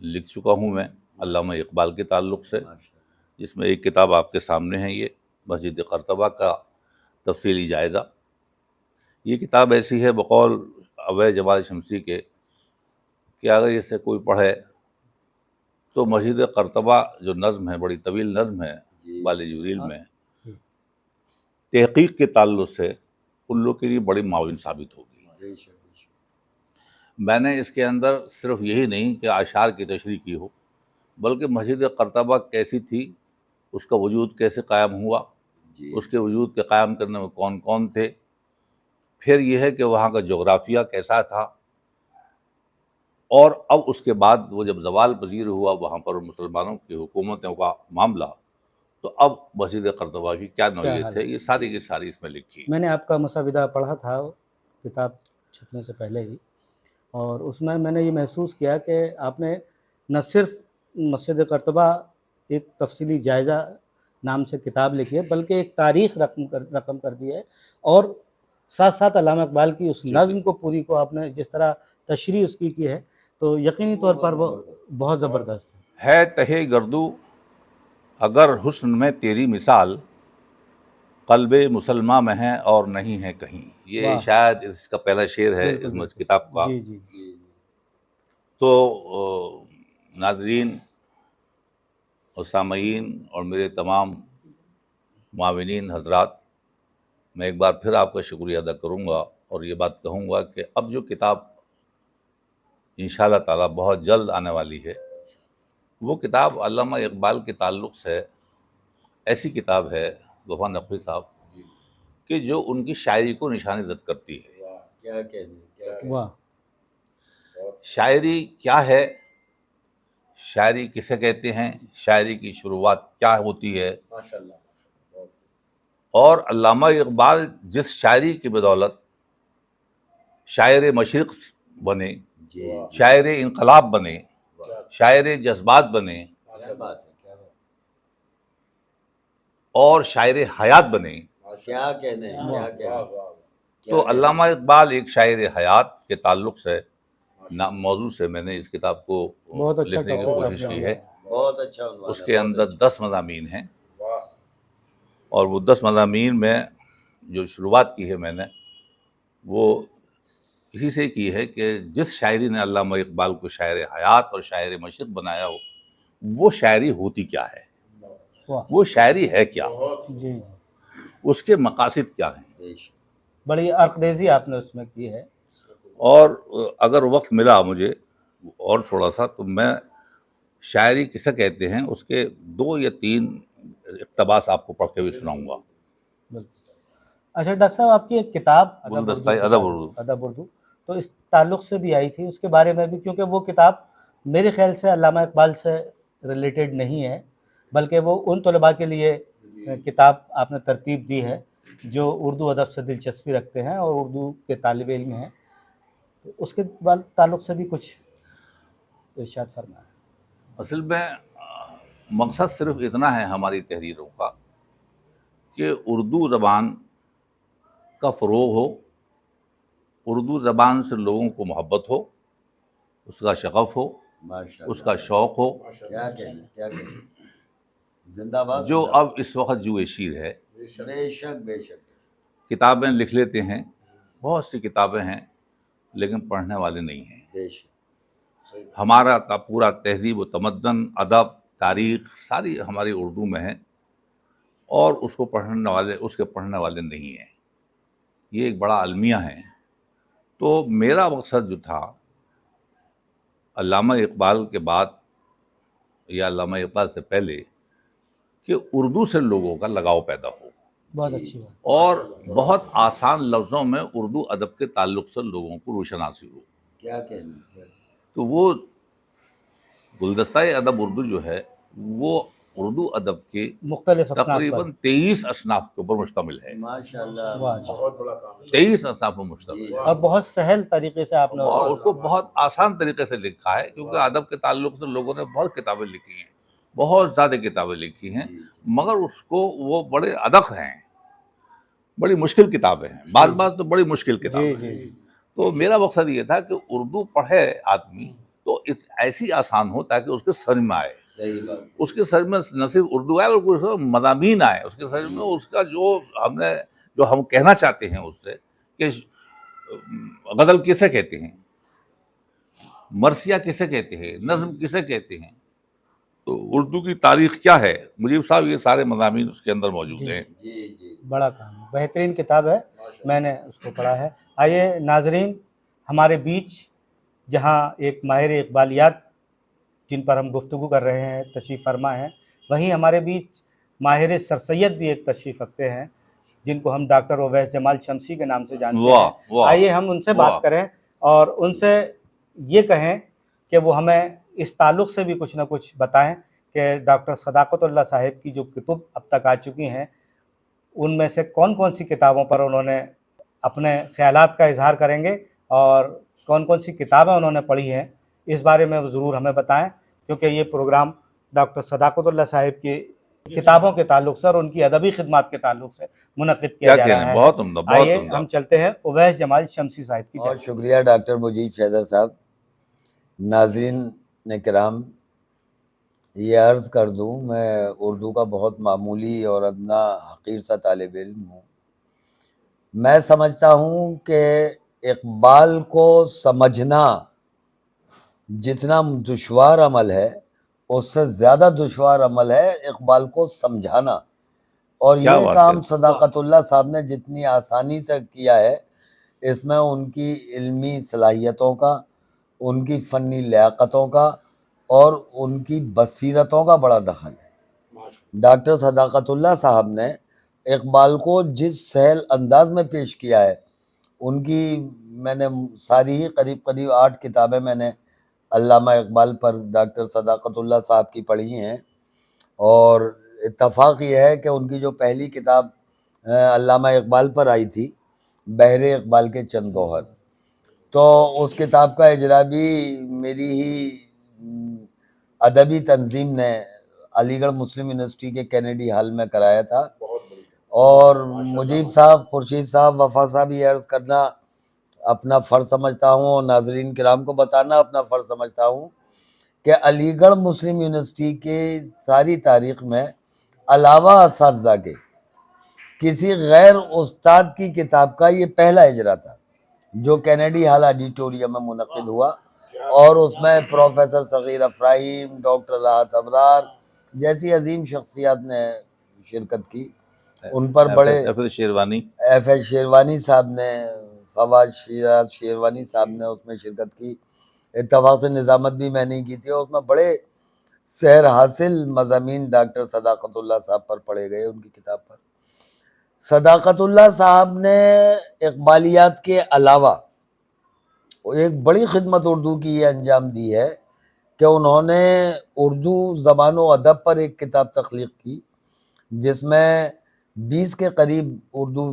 لکھ چکا ہوں میں علامہ اقبال کے تعلق سے، جس میں ایک کتاب آپ کے سامنے ہے، یہ مسجد قرطبہ کا تفصیلی جائزہ۔ یہ کتاب ایسی ہے بقول ابے جمال شمسی کے کہ اگر اسے کوئی پڑھے تو مسجد قرطبہ جو نظم ہے، بڑی طویل نظم ہے بال جبریل میں، تحقیق کے تعلق سے ان لوگ کے لیے بڑی معاون ثابت ہوگی۔ میں نے اس کے اندر صرف یہی نہیں کہ اشعار کی تشریح کی ہو، بلکہ مسجد قرطبہ کیسی تھی، اس کا وجود کیسے قائم ہوا، اس کے وجود کے قائم کرنے میں کون کون تھے، پھر یہ ہے کہ وہاں کا جغرافیہ کیسا تھا، اور اب اس کے بعد وہ جب زوال پذیر ہوا وہاں پر مسلمانوں کی حکومتوں کا معاملہ، تو اب مسجد قرطبہ کی کیا نوعیت ہے، یہ ساری کی ساری اس میں لکھی ہے۔ میں نے آپ کا مسودہ پڑھا تھا کتاب چھپنے سے پہلے ہی، اور اس میں نے یہ محسوس کیا کہ آپ نے نہ صرف مسجد قرطبہ ایک تفصیلی جائزہ نام سے کتاب لکھی ہے، بلکہ ایک تاریخ رقم کر دی ہے، اور ساتھ ساتھ علامہ اقبال کی اس نظم کو پوری کو آپ نے جس طرح تشریح اس کی ہے، تو یقینی طور پر وہ بہت زبردست ہے تہے گردو اگر حسن میں تیری مثال، قلب مسلمہ میں ہے اور نہیں ہے کہیں۔ یہ واہ، شاید اس کا پہلا شعر ہے بالکل اس بالکل، کتاب کا۔ جی جی جی، تو ناظرین اور سامعین اور میرے تمام معاونین حضرات، میں ایک بار پھر آپ کا شکریہ ادا کروں گا، اور یہ بات کہوں گا کہ اب جو کتاب انشاءاللہ تعالیٰ بہت جلد آنے والی ہے، وہ کتاب علامہ اقبال کے تعلق سے ایسی کتاب ہے غفار نقوی صاحب کہ جو ان کی شاعری کو نشان زد کرتی ہے۔ واہ، شاعری کیا ہے، شاعری کسے کہتے ہیں، شاعری کی شروعات کیا ہوتی ہے، اور علامہ اقبال جس شاعری کی بدولت شاعر مشرق بنے، شاعر انقلاب بنے، شاعر جذبات بنے، اور شاعر حیات بنے، کیا کہنے تو علامہ اقبال ایک شاعر حیات کے تعلق سے موضوع سے میں نے اس کتاب کو بہت اچھا لکھنے کی ٹاپک کوشش آپ نے کی لیا ہے۔ بہت اچھا عنوان اس ہے، کے بہت اندر اچھا۔ 10 مضامین ہیں، اور وہ 10 مضامین میں جو شروعات کی ہے میں نے، وہ اسی سے کی ہے کہ جس شاعری نے علامہ اقبال کو شاعر حیات اور شاعر مشرق بنایا ہو، وہ شاعری ہوتی کیا ہے، واہ، وہ شاعری ہے کیا، جی جی، اس کے مقاصد کیا ہیں۔ بڑی عرقریزی آپ نے اس میں کی ہے۔ اور اگر وقت ملا مجھے اور تھوڑا سا، تو میں شاعری کسے کہتے ہیں اس کے 2 یا 3 اقتباس آپ کو پڑھ کے بھی سناؤں گا۔ بالکل۔ اچھا ڈاکٹر صاحب، آپ کی ایک کتاب گلدستہ ادب اردو، ادب اردو، تو اس تعلق سے بھی آئی تھی، اس کے بارے میں بھی، کیونکہ وہ کتاب میرے خیال سے علامہ اقبال سے ریلیٹڈ نہیں ہے، بلکہ وہ ان طلباء کے لیے کتاب آپ نے ترتیب دی ہے جو اردو ادب سے دلچسپی رکھتے ہیں اور اردو کے طالب علم ہیں، تو اس کے تعلق سے بھی کچھ ارشاد فرمائیں۔ اصل میں مقصد صرف اتنا ہے ہماری تحریروں کا کہ اردو زبان کا فروغ ہو، اردو زبان سے لوگوں کو محبت ہو، اس کا شغف ہو، اس کا شوق ہو، کیا کہنے زندہ باد۔ جو اب اس وقت جو شیر ہے۔ بے شک بے شک، کتابیں لکھ لیتے ہیں، بہت سی کتابیں ہیں، لیکن پڑھنے والے نہیں ہیں۔ بے شک، ہمارا پورا تہذیب و تمدن، ادب، تاریخ ساری ہماری اردو میں ہے، اور اس کے پڑھنے والے نہیں ہیں۔ یہ ایک بڑا المیہ ہے۔ تو میرا مقصد جو تھا، علامہ اقبال کے بعد یا علامہ اقبال سے پہلے، کہ اردو سے لوگوں کا لگاؤ پیدا ہو، بہت اچھی بات۔ اور بہت آسان لفظوں میں اردو ادب کے تعلق سے لوگوں کو روشناسی ہو۔ کیا کہنے، تو وہ گلدستہ ادب اردو جو ہے، وہ اردو ادب کے مختلف اصناف پر، تقریباً 23 اصناف کے اوپر مشتمل ہے۔ ماشاء اللہ، واہ، 23 اصناف پر مشتمل ہے، اور بہت سہل طریقے سے آپ نے اور اس کو بہت آسان طریقے سے لکھا ہے، کیونکہ ادب کے تعلق سے لوگوں نے بہت کتابیں لکھی ہیں، بہت زیادہ کتابیں لکھی ہیں، مگر اس کو وہ بڑے ادق ہیں، بڑی مشکل کتابیں ہیں، بعض تو بڑی مشکل کتابیں جی ہیں۔ جی، تو میرا مقصد یہ تھا کہ اردو پڑھے آدمی تو ایسی آسان ہو تاکہ اس کے سمجھ میں آئے، صحیح بات. اس کے سمجھ میں نہ صرف اردو آئے اور اس کے مضامین آئے، اس کے سمجھ میں اس کا جو ہم کہنا چاہتے ہیں اس سے کہ غزل کسے کہتے ہیں، مرثیہ کسے کہتے ہیں، نظم کسے کہتے ہیں، تو اردو کی تاریخ کیا ہے. مجیب صاحب یہ سارے مضامین اس کے اندر موجود ہیں. جی جی بڑا کام ہے، بہترین کتاب ہے، میں نے اس کو پڑھا ہے. آئیے ناظرین، ہمارے بیچ جہاں ایک ماہر اقبالیات جن پر ہم گفتگو کر رہے ہیں تشریف فرما ہیں، وہیں ہمارے بیچ ماہر سر سید بھی ایک تشریف رکھتے ہیں جن کو ہم ڈاکٹر اویس جمال شمسی کے نام سے جانتے واہ ہیں. واہ آئیے ہم ان سے واہ. بات کریں اور ان سے یہ کہیں کہ وہ ہمیں اس تعلق سے بھی کچھ نہ کچھ بتائیں کہ ڈاکٹر صداقت اللہ صاحب کی جو کتب اب تک آ چکی ہیں ان میں سے کون کون سی کتابوں پر انہوں نے اپنے خیالات کا اظہار کریں گے اور کون کون سی کتابیں انہوں نے پڑھی ہیں، اس بارے میں وہ ضرور ہمیں بتائیں، کیونکہ یہ پروگرام ڈاکٹر صداقت اللہ صاحب کی کتابوں کے تعلق سے اور ان کی ادبی خدمات کے تعلق سے منعقد کیا جا رہا ہے. بہت عمدہ، بہت آئیے عمدہ. ہم چلتے ہیں اویس جمال شمسی صاحب کی بہت جانب. شکریہ ڈاکٹر مجید شیدر صاحب. ناظرین کرام، یہ عرض کر دوں میں اردو کا بہت معمولی اور ادنا حقیر سا طالب علم ہوں. میں سمجھتا ہوں کہ اقبال کو سمجھنا جتنا دشوار عمل ہے اس سے زیادہ دشوار عمل ہے اقبال کو سمجھانا، اور کیا یہ بات کام ہے. صداقت اللہ صاحب نے جتنی آسانی سے کیا ہے اس میں ان کی علمی صلاحیتوں کا، ان کی فنی لیاقتوں کا اور ان کی بصیرتوں کا بڑا دخل ہے. ڈاکٹر صداقت اللہ صاحب نے اقبال کو جس سہل انداز میں پیش کیا ہے، ان کی میں نے ساری ہی قریب 8 کتابیں میں نے علامہ اقبال پر ڈاکٹر صداقت اللہ صاحب کی پڑھی ہیں، اور اتفاق یہ ہے کہ ان کی جو پہلی کتاب علامہ اقبال پر آئی تھی، بحر اقبال کے چند گوہر، تو اس کتاب کا اجرا بھی میری ہی ادبی تنظیم نے علی گڑھ مسلم یونیورسٹی کے کینیڈی ہال میں کرایا تھا. اور مجیب صاحب، خورشید صاحب، وفا صاحب، یہ عرض کرنا اپنا فرض سمجھتا ہوں اور ناظرین کرام کو بتانا اپنا فرض سمجھتا ہوں کہ علی گڑھ مسلم یونیورسٹی کی ساری تاریخ میں علاوہ اساتذہ کے کسی غیر استاد کی کتاب کا یہ پہلا اجرا تھا جو کینیڈی ہال آڈیٹوریم میں منعقد ہوا، اور اس میں پروفیسر صغیر افراہیم، ڈاکٹر راحت ابرار جیسی عظیم شخصیات نے شرکت کی. ان پر بڑے ایف ایس شیروانی صاحب نے، فواد شیراز شیروانی صاحب نے اس میں شرکت کی. اتفاق سے نظامت بھی میں نے کی تھی، اور اس میں بڑے سیر حاصل مضامین ڈاکٹر صداقت اللہ صاحب پر پڑھے گئے. ان کی کتاب پر صداقت اللہ صاحب نے اقبالیات کے علاوہ ایک بڑی خدمت اردو کی یہ انجام دی ہے کہ انہوں نے اردو زبان و ادب پر ایک کتاب تخلیق کی جس میں 20 کے قریب اردو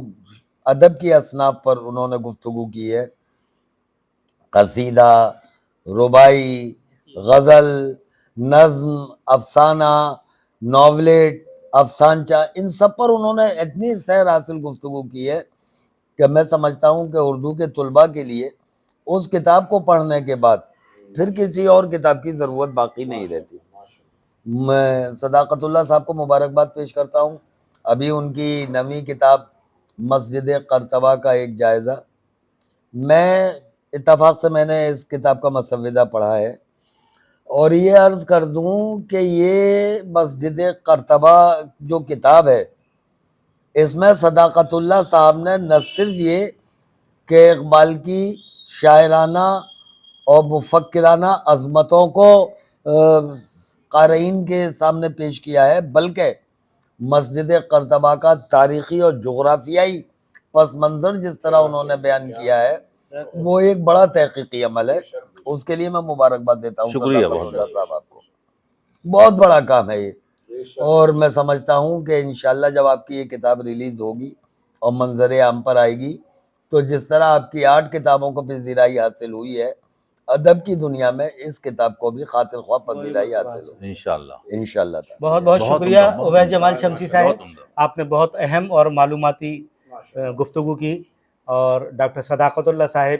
ادب کی اصناف پر انہوں نے گفتگو کی ہے. قصیدہ، ربائی، غزل، نظم، افسانہ، ناولٹ، افسانچہ، ان سب پر انہوں نے اتنی سیر حاصل گفتگو کی ہے کہ میں سمجھتا ہوں کہ اردو کے طلباء کے لیے اس کتاب کو پڑھنے کے بعد پھر کسی اور کتاب کی ضرورت باقی نہیں رہتی. میں صداقت اللہ صاحب کو مبارکباد پیش کرتا ہوں. ابھی ان کی نویں کتاب مسجد قرطبہ کا ایک جائزہ، میں اتفاق سے میں نے اس کتاب کا مسودہ پڑھا ہے، اور یہ عرض کر دوں کہ یہ مسجد قرطبہ جو کتاب ہے اس میں صداقت اللہ صاحب نے نہ صرف یہ کہ اقبال کی شاعرانہ اور مفکرانہ عظمتوں کو قارئین کے سامنے پیش کیا ہے، بلکہ مسجد قرطبہ کا تاریخی اور جغرافیائی پس منظر جس طرح انہوں نے بیان کیا ہے وہ ایک بڑا تحقیقی عمل ہے. اس کے لیے میں مبارکباد دیتا ہوں شکریہ صداقت اللہ صاحب آپ کو. بہت بڑا کام ہے یہ، اور میں سمجھتا ہوں کہ انشاءاللہ جب آپ کی یہ کتاب ریلیز ہوگی اور منظر عام پر آئے گی تو جس طرح آپ کی 8 کتابوں کو پذیرائی حاصل ہوئی ہے، ادب کی دنیا میں اس کتاب کو بھی خاطر خواہ پذیرائی حاصل ہوگی انشاءاللہ. بہت بہت شکریہ اویس جمال شمسی صاحب، آپ نے بہت اہم اور معلوماتی گفتگو کی، اور ڈاکٹر صداقت اللہ صاحب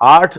8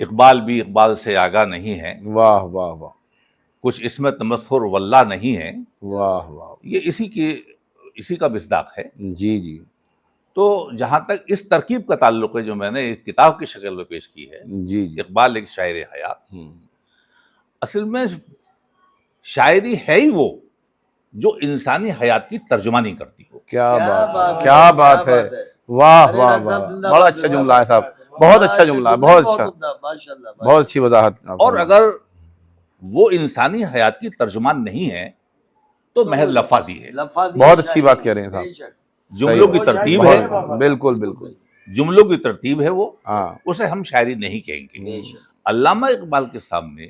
اقبال بھی اقبال سے آگاہ نہیں ہے، واہ واہ واہ کچھ اس میں تمسخر واللہ نہیں ہے، واہ واہ، یہ اسی کا مصداق ہے۔ جی جی تو جہاں تک اس ترکیب کا تعلق ہے جو میں نے ایک کتاب کی شکل میں پیش کی ہے، جی جی، اقبال ایک شاعر حیات، ہوں، اصل میں شاعری ہے ہی وہ جو انسانی حیات کی ترجمانی کرتی ہو۔ کیا بات ہے، ہے، کیا بات ہے، واہ ارے واہ ڈاکٹر واہ، صاحب زندہ بڑا باد، اچھا زندہ جملہ ہے باد۔ صاحب، بہت اچھا جملہ ہے، بہت اچھا، ماشاء اللہ، بہت اچھی وضاحت آپ اور نے۔ اگر وہ انسانی حیات کی ترجمان نہیں ہے تو محض لفاظی ہے، بہت اچھی بات کہہ رہے ہیں صاحب، جملوں کی صحیح، ترتیب ہے، بہت، بالکل بالکل، جملوں کی ترتیب ہے وہ، ہاں، اسے ہم شاعری نہیں کہیں گے۔ علامہ اقبال کے سامنے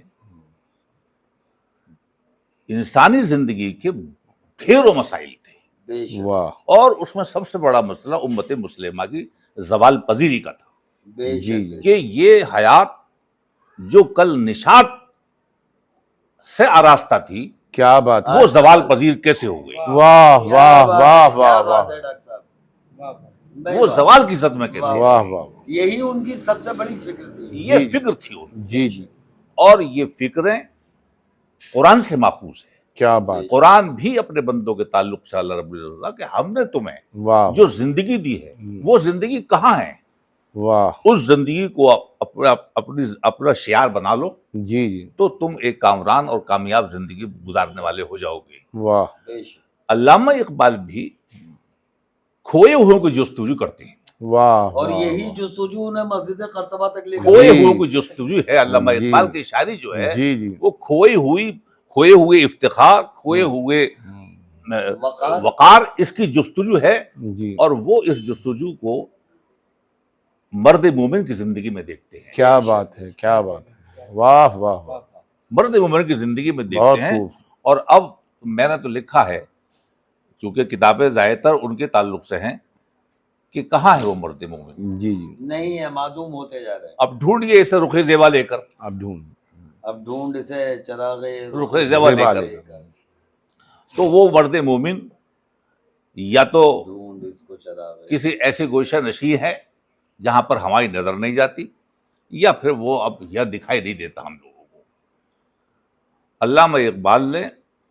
انسانی زندگی کے ڈھیروں مسائل تھے، واہ، اور اس میں سب سے بڑا مسئلہ امت مسلمہ کی زوال پذیری کا تھا، جی جی، کہ یہ حیات جو کل نشاط سے آراستہ تھی کیا بات ہے، وہ زوال پذیر کیسے ہو گئی، واہ واہ واہ واہ واہ، وہ زوال کی زد میں کیسے ہو واہ گئی، واہ، یہی ان کی سب سے بڑی فکر تھی۔ یہ فکر تھی ان کی، جی جی، اور یہ فکریں قرآن سے ماخوذ ہے۔ کیا بات، قرآن بھی اپنے بندوں کے تعلق سے اللہ رب العزت کہ ہم نے تمہیں واہ جو زندگی دی ہے وہ زندگی کہاں ہے، واہ، اس زندگی کو اپنا شعار بنا لو جی جی، تو تم ایک کامران اور کامیاب زندگی گزارنے والے ہو جاؤ گے۔ واہ، علامہ اقبال بھی کھوئے ہوئوں کی جستجو کرتے ہیں، واہ، اور واہ، یہی جستجو انہیں مسجد قرطبہ تک لے کھوئے جی، ہوئوں کی جستجو ہے۔ علامہ جی، اقبال کی شاعری جو ہے جی جی، وہ کھوئے ہوئے افتخار، کھوئے ہوئے وقار، اس کی جستجو ہے، جی، اور وہ اس جستجو کو مرد مومن کی زندگی میں دیکھتے ہیں، کیا بات ہے، کیا بات ہے، واہ واہ واہ، مرد مومن کی زندگی میں بہت دیکھتے ہیں۔ خوب، اور اب میں نے تو لکھا ہے، چونکہ کتابیں زیادہ تر ان کے تعلق سے ہیں، کہ کہاں ہے وہ مرد مومن، جی جی، نہیں ہے، معدوم ہوتے جا رہے ہیں۔ اب ڈھونڈیے اسے رخ زیبا لے کر، اب ڈھونڈ، اب ڈھونڈ اسے چراغ رخ زیبا لے زیبا کر، لے کر، تو وہ مرد مومن یا تو ڈھونڈ اس کو چراغ کسی ایسی گوشہ نشین ہے جہاں پر ہماری نظر نہیں جاتی، یا پھر وہ اب یہ دکھائی نہیں دیتا ہم لوگوں کو۔ علامہ اقبال نے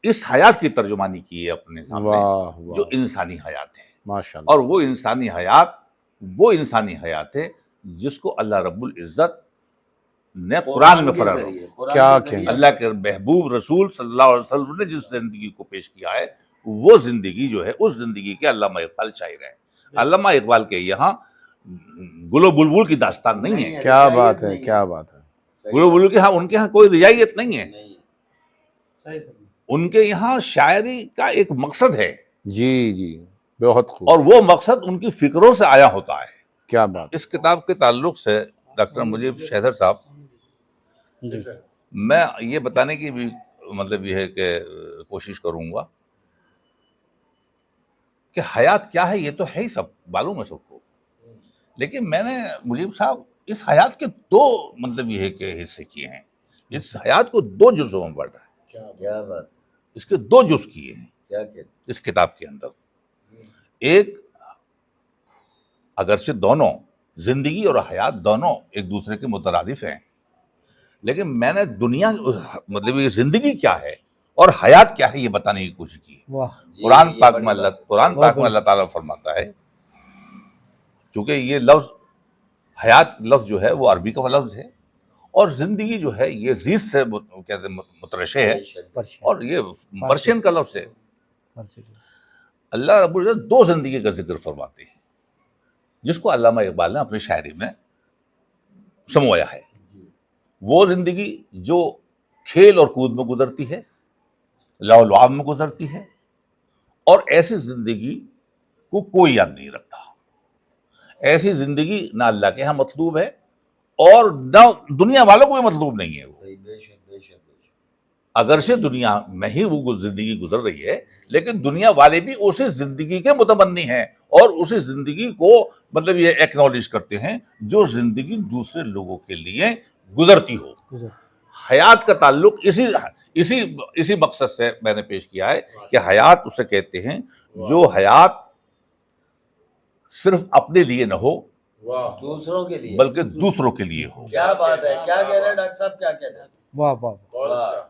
اس حیات کی ترجمانی کی ہے اپنے سامنے، واہ جو واہ، انسانی حیات ہے، ماشاء اللہ، اور وہ انسانی حیات ہے جس کو اللہ رب العزت نے قرآن میں فرق کیا کہیں، اللہ کے محبوب رسول صلی اللہ علیہ وسلم نے جس زندگی کو پیش کیا ہے، وہ زندگی جو ہے اس زندگی کے علامہ اقبال شاعر ہے۔ علامہ اقبال کے یہاں گل و بلبل کی داستان نہیں ہے، کیا بات ہے، کیا بات ہے، گل و بلبل کے ہاں ان کے ہاں کوئی رجائیت نہیں ہے، ان کے یہاں شاعری کا ایک مقصد ہے، جی جی، بہت خوب، اور وہ مقصد ان کی فکروں سے آیا ہوتا ہے۔ کیا بات، اس کتاب کے تعلق سے ڈاکٹر مجیب شیدر صاحب، جی میں یہ بتانے کی بھی مطلب یہ ہے کہ کوشش کروں گا کہ حیات کیا ہے، یہ تو ہے ہی، سب معلوم ہے سب کو، لیکن میں نے مجیب صاحب اس حیات کے دو مطلب یہ ہے کہ حصے کیے ہیں، اس حیات کو دو جزوں میں بانٹا ہے، کیا بات، اس کے دو جز کیے ہیں کیا کہتے اس کتاب کے اندر۔ ایک، اگرچہ دونوں زندگی اور حیات دونوں ایک دوسرے کے مترادف ہیں، لیکن میں نے دنیا مطلب یہ زندگی کیا ہے اور حیات کیا ہے یہ بتانے کی کوشش کی ہے۔ واہ، قرآن پاک میں اللہ تعالیٰ فرماتا ہے، چونکہ یہ لفظ حیات لفظ جو ہے وہ عربی کا لفظ ہے، اور زندگی جو ہے یہ زیست سے کہتے ہیں مترشح ہے، اور یہ پرشین کا لفظ ہے۔ اللہ رب العزت دو زندگی کا ذکر فرماتے ہیں جس کو علامہ اقبال نے اپنی شاعری میں سمویا ہے۔ وہ زندگی جو کھیل اور کود میں گزرتی ہے، لہو لعاب میں گزرتی ہے، اور ایسی زندگی کو کوئی یاد نہیں رکھتا، ایسی زندگی نہ اللہ کے ہاں مطلوب ہے اور نہ دنیا والوں کو بھی مطلوب نہیں ہے۔ وہ بے شک بے شک بے شک، اگرچہ دنیا میں ہی وہ زندگی گزر رہی ہے، لیکن دنیا والے بھی اسی زندگی کے متمنی ہیں اور اسی زندگی کو مطلب یہ ایکنالج کرتے ہیں جو زندگی دوسرے لوگوں کے لیے گزرتی ہو۔ حیات کا تعلق اسی مقصد سے میں نے پیش کیا ہے کہ حیات اسے کہتے ہیں جو حیات صرف اپنے لیے نہ ہو دوسروں کے لیے، بلکہ دوسروں کے لیے ہو، کیا بات ہے، کیا کہہ رہے ہیں ڈاکٹر صاحب، کیا کہہ رہے ہیں؟ واہ واہ واہ،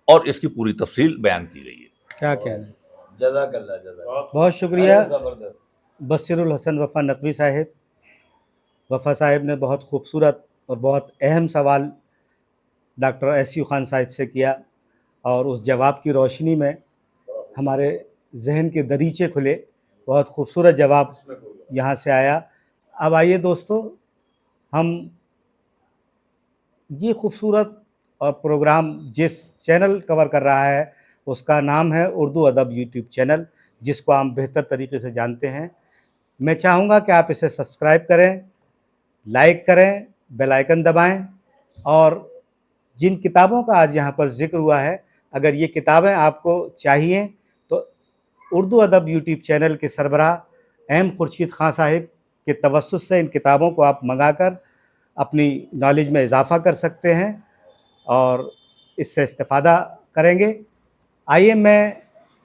اور اس کی پوری تفصیل بیان کی گئی ہے۔ کیا کہہ رہے ہیں، جزاک اللہ، جزاک اللہ، بہت شکریہ زبردست۔ بصیر الحسن وفا نقوی صاحب۔ وفا صاحب نے بہت خوبصورت اور بہت اہم سوال ڈاکٹر ایسیو خان صاحب سے کیا، اور اس جواب کی روشنی میں ہمارے ذہن کے دریچے کھلے، بہت خوبصورت جواب یہاں سے آیا۔ اب آئیے دوستو، ہم یہ خوبصورت اور پروگرام جس چینل کور کر رہا ہے اس کا نام ہے اردو ادب یوٹیوب چینل، جس کو ہم بہتر طریقے سے جانتے ہیں۔ میں چاہوں گا کہ آپ اسے سبسکرائب کریں، لائک کریں، بیل آئیکن دبائیں، اور جن کتابوں کا آج یہاں پر ذکر ہوا ہے، اگر یہ کتابیں آپ کو چاہیے تو اردو ادب یوٹیوب چینل کے سربراہ ایم خورشید خان صاحب کے توسط سے ان کتابوں کو آپ منگا کر اپنی نالج میں اضافہ کر سکتے ہیں اور اس سے استفادہ کریں گے۔ آئیے، میں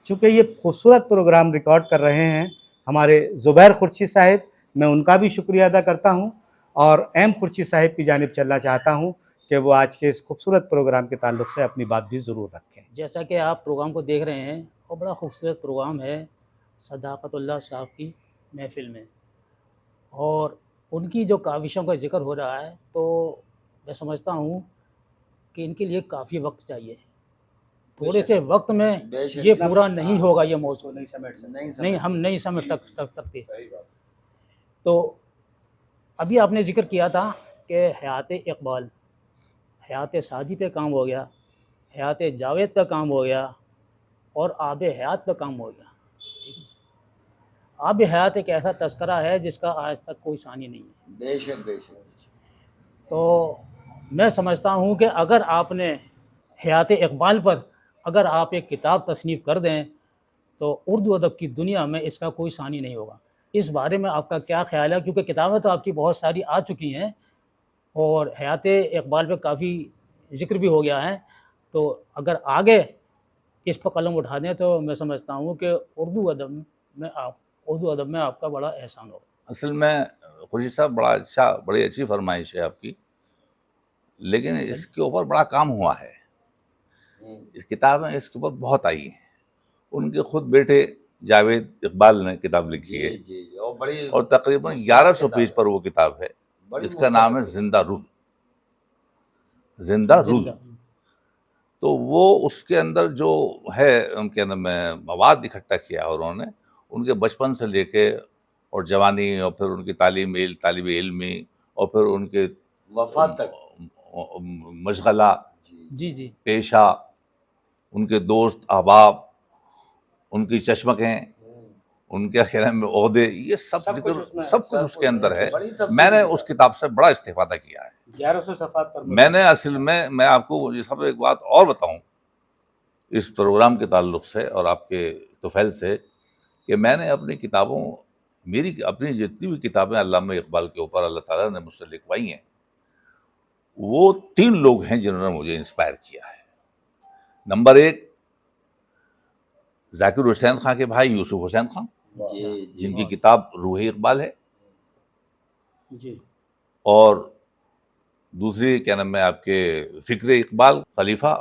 چونکہ یہ خوبصورت پروگرام ریکارڈ کر رہے ہیں ہمارے زبیر خورشید صاحب، میں ان کا بھی شکریہ ادا کرتا ہوں، اور ایم خورشید صاحب کی جانب چلنا چاہتا ہوں کہ وہ آج کے اس خوبصورت پروگرام کے تعلق سے اپنی بات بھی ضرور رکھیں۔ جیسا کہ آپ پروگرام کو دیکھ رہے ہیں، اور بڑا خوبصورت پروگرام ہے صداقت اللہ صاحب کی محفل میں، اور ان کی جو کاوشوں کا ذکر ہو رہا ہے، تو میں سمجھتا ہوں کہ ان کے لیے کافی وقت چاہیے۔ تھوڑے سے وقت میں بے شک، یہ پورا نہیں ہوگا، یہ موضوع نہیں سمیٹ سکتے۔ نہیں، ہم نہیں سمجھ سکتے۔ تو ابھی آپ نے ذکر کیا تھا کہ حیات اقبال، حیات سعدی پہ کام ہو گیا، حیات جاوید پہ کام ہو گیا، اور آب حیات پہ کام ہو گیا۔ آب حیات ایک ایسا تذکرہ ہے جس کا آج تک کوئی ثانی نہیں ہے۔ بے شک، بے شک۔ تو میں سمجھتا ہوں کہ اگر آپ نے حیات اقبال پر اگر آپ ایک کتاب تصنیف کر دیں تو اردو ادب کی دنیا میں اس کا کوئی ثانی نہیں ہوگا۔ اس بارے میں آپ کا کیا خیال ہے؟ کیونکہ کتابیں تو آپ کی بہت ساری آ چکی ہیں، اور حیات اقبال پہ کافی ذکر بھی ہو گیا ہے، تو اگر آگے اس پر قلم اٹھا دیں تو میں سمجھتا ہوں کہ اردو ادب میں آپ کا بڑا احسان ہوگا۔ اصل میں خورشید صاحب بڑی اچھی فرمائش ہے آپ کی، لیکن اس کے اوپر بڑا کام ہوا ہے۔ اس کتابیں اس کے اوپر بہت آئی ہیں۔ ان کے خود بیٹے جاوید اقبال نے کتاب لکھی ہے، جی، اور بڑی، اور تقریباً 1100 پیج پر وہ کتاب ہے، بڑی اس کا نام ہے زندہ رود۔ زندہ رود۔ تو وہ اس کے اندر جو ہے ان کے اندر میں مواد اکٹھا کیا، اور انہوں نے ان کے بچپن سے لے کے اور جوانی، اور پھر ان کی طالب علمی، اور پھر ان کے وفات تک، مشغلہ، جی پیشہ، ان کے دوست احباب، ان کی چشمکیں، ان کے خیال میں عہدے، یہ سب کچھ اس کے اندر ہے۔ میں نے اس کتاب سے بڑا استفادہ کیا ہے۔ 1100 صفحات پر میں نے اصل میں آپ کو یہ سب ایک بات اور بتاؤں اس پروگرام کے تعلق سے اور آپ کے طفیل سے، کہ میں نے اپنی کتابوں، اپنی جتنی بھی کتابیں علامہ اقبال کے اوپر اللہ تعالیٰ نے مجھ سے لکھوائی ہیں، وہ 3 لوگ ہیں جنہوں نے مجھے انسپائر کیا ہے۔ نمبر 1 ذاکر حسین خان کے بھائی یوسف حسین خان، جن کی کتاب روح اقبال ہے، جی، اور دوسری کیا نام ہے آپ کے فکر اقبال خلیفہ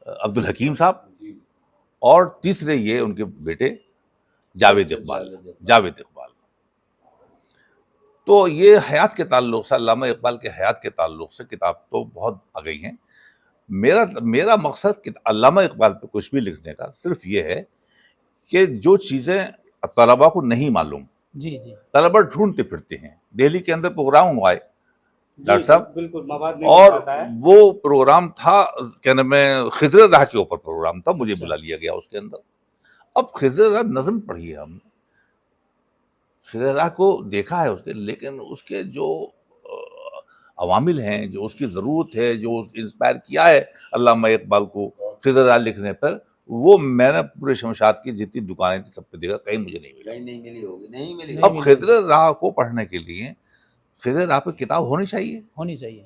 عبد الحکیم صاحب، اور تیسرے یہ ان کے بیٹے جاوید اقبال۔ تو یہ حیات کے تعلق سے، علامہ اقبال کے حیات کے تعلق سے کتاب تو بہت آ گئی ہیں۔ میرا مقصد علامہ اقبال پہ کچھ بھی لکھنے کا صرف یہ ہے کہ جو چیزیں طلباء کو نہیں معلوم، جی طلباء ڈھونڈتے پھرتے ہیں۔ دہلی کے اندر پروگرام ہوا ہے ڈاکٹر صاحب، بالکل مواد نہیں اور مل پاتا ہے۔ وہ پروگرام تھا کیا نام ہے خضر راہ کے اوپر پروگرام تھا، مجھے بلا لیا گیا اس کے اندر۔ اب خضر راہ نظم پڑھی ہے ہم نے، خضر راہ کو دیکھا ہے اس کے، لیکن اس کے جو عوامل ہیں، جو اس کی ضرورت ہے، جو انسپائر کیا ہے علامہ اقبال کو خضر راہ لکھنے پر، وہ میں نے پورے شمشاد کی جتنی دکانیں تھیں سب پہ دیکھا، کہیں مجھے نہیں ملی۔ اب خضر راہ کو پڑھنے کے لیے خضر راہ پہ کتاب ہونی چاہیے۔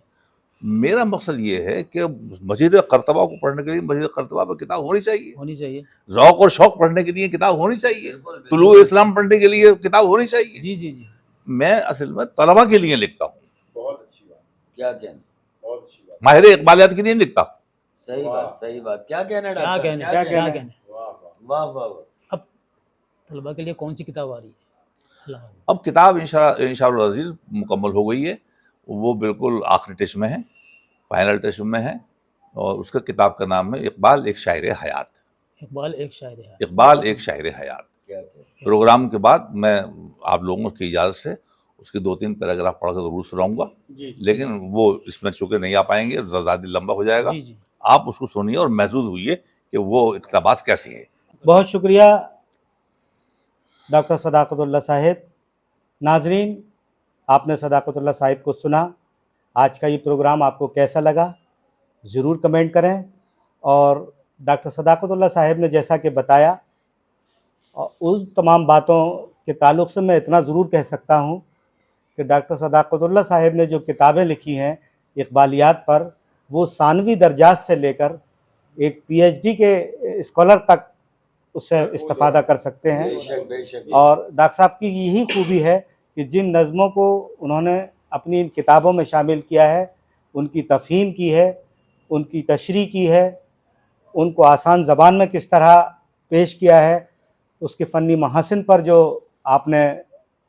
میرا مقصد یہ ہے کہ مسجد قرطبہ کو پڑھنے کے لیے مسجد قرطبہ پہ کتاب ہونی چاہیے، ذوق اور شوق پڑھنے کے لیے کتاب ہونی چاہیے، طلوع اسلام پڑھنے کے لیے کتاب ہونی چاہیے۔ جی میں اصل میں طلبا کے لیے لکھتا ہوں، بہت اچھی بات، کیا کہنا، بہت اچھی بات، ماہر اقبالیات کے لیے نہیں لکھتا. صحیح بات، صحیح بات. کیا کہنا کیا ڈاکٹر صاحب، کہنے کیا کیا کہنے؟ کہنے. واہ واہ. واہ واہ واہ. اب طلبا کے لیے کون سی کتاب آ رہی ہے؟ اللہ حافظ. اب کتاب انشاء اللہ عزیز مکمل ہو گئی ہے، وہ بالکل آخری ٹچ میں ہے، فائنل ٹچ میں ہے، اور اس کا کتاب کا نام ہے اقبال ایک شاعر حیات. اقبال ایک شاعر ہے. اقبال ایک شاعر حیات. کیا کہنا. پروگرام کے بعد میں آپ لوگوں کی اجازت سے اس کے 2-3 پیراگراف پڑھ کر ضرور سناؤں گا، جی لیکن وہ اس میں چونکہ نہیں آ پائیں گے، زیادہ لمبا ہو جائے گا. جی جی. آپ اس کو سنیے اور محظوظ ہوئیے کہ وہ اقتباس کیسی ہیں. بہت شکریہ ڈاکٹر صداقت اللہ صاحب. ناظرین، آپ نے صداقت اللہ صاحب کو سنا. آج کا یہ پروگرام آپ کو کیسا لگا ضرور کمنٹ کریں. اور ڈاکٹر صداقت اللہ صاحب نے جیسا کہ بتایا، ان تمام باتوں کے تعلق سے میں اتنا ضرور کہہ سکتا ہوں کہ ڈاکٹر صداقت اللہ صاحب نے جو کتابیں لکھی ہیں اقبالیات پر، وہ ثانوی درجات سے لے کر ایک پی ایچ ڈی کے اسکالر تک اس سے استفادہ کر سکتے ہیں. بے شک بے شک. اور ڈاکٹر صاحب کی یہی خوبی ہے کہ جن نظموں کو انہوں نے اپنی ان کتابوں میں شامل کیا ہے، ان کی تفہیم کی ہے، ان کی تشریح کی ہے، ان کو آسان زبان میں کس طرح پیش کیا ہے، اس کے فنی محاسن پر جو آپ نے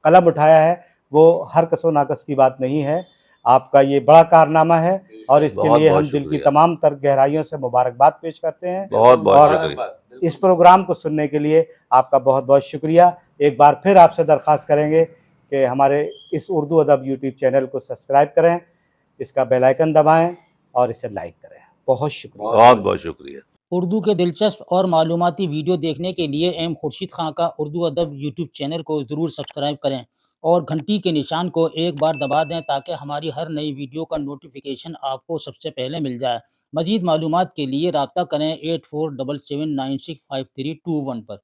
قلم اٹھایا ہے، وہ ہر کس و ناقص کی بات نہیں ہے. آپ کا یہ بڑا کارنامہ ہے، اور اس کے بہت لیے ہم بہت دل کی شکریہ. تمام تر گہرائیوں سے مبارکباد پیش کرتے ہیں. بہت بہت اور شکریہ. اس پروگرام کو سننے کے لیے آپ کا بہت بہت شکریہ. ایک بار پھر آپ سے درخواست کریں گے کہ ہمارے اس اردو ادب یوٹیوب چینل کو سبسکرائب کریں، اس کا بیل آئیکن دبائیں اور اسے لائک کریں. بہت شکریہ. بہت بہت شکریہ. اردو کے دلچسپ اور معلوماتی ویڈیو دیکھنے کے لیے ایم خورشید خان کا اردو ادب یوٹیوب چینل کو ضرور سبسکرائب کریں اور گھنٹی کے نشان کو ایک بار دبا دیں تاکہ ہماری ہر نئی ویڈیو کا نوٹیفیکیشن آپ کو سب سے پہلے مل جائے. مزید معلومات کے لیے رابطہ کریں 8477965321 پر.